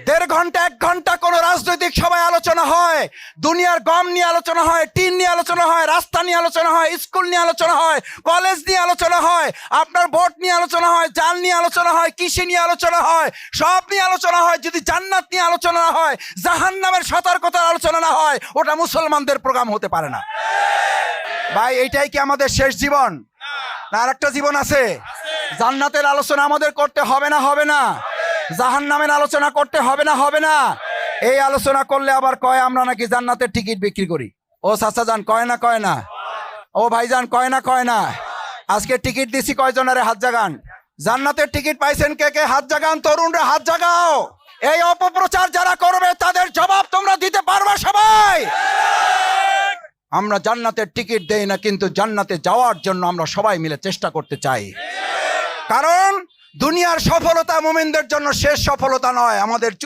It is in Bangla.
দেড় ঘন্টা 1 ঘন্টা কোনো রাজনৈতিক সভায় আলোচনা হয়, দুনিয়ার গম নিয়ে আলোচনা হয়, টিন নিয়ে আলোচনা হয়, রাস্তা নিয়ে আলোচনা হয়, স্কুল নিয়ে আলোচনা হয়, কলেজ নিয়ে আলোচনা হয়, আপনার ভোট নিয়ে আলোচনা হয়, জাল নিয়ে আলোচনা হয়, কৃষি নিয়ে আলোচনা হয়, সব নিয়ে আলোচনা হয়। যদি জান্নাত নিয়ে আলোচনা না হয়, জাহান্নামের সতর্কতার আলোচনা না হয়, ওটা মুসলমানদের প্রোগ্রাম হতে পারে না। ভাই, এইটাই কি আমাদের শেষ জীবন? না আরেকটা জীবন আছে? জান্নাতের আলোচনা আমাদের করতে হবে না হবে না? জাহান্নামের আলোচনা করতে হবে না হবে না? এই আলোচনা করলে আবার কয় আমরা নাকি জান্নাতের টিকিট বিক্রি করি। ও চাচা যান, কয় না কয় না? ও ভাইজান, কয় না কয় না? আজকে টিকিট দিছি কয়জনারে? হাত জাগান। জান্নাতের টিকিট পাইছেন কে কে? হাত জাগান। তরুণরা হাত জাগাও। এই অপপ্রচার যারা করবে তাদের জবাব তোমরা দিতে পারবে সবাই। আমরা জান্নাতের টিকিট দেই না, কিন্তু জান্নাতে যাওয়ার জন্য আমরা সবাই মিলে চেষ্টা করতে চাই। কারণ দুনিয়ার সফলতা মুমিনদের জন্য শেষ সফলতা নয়, আমাদের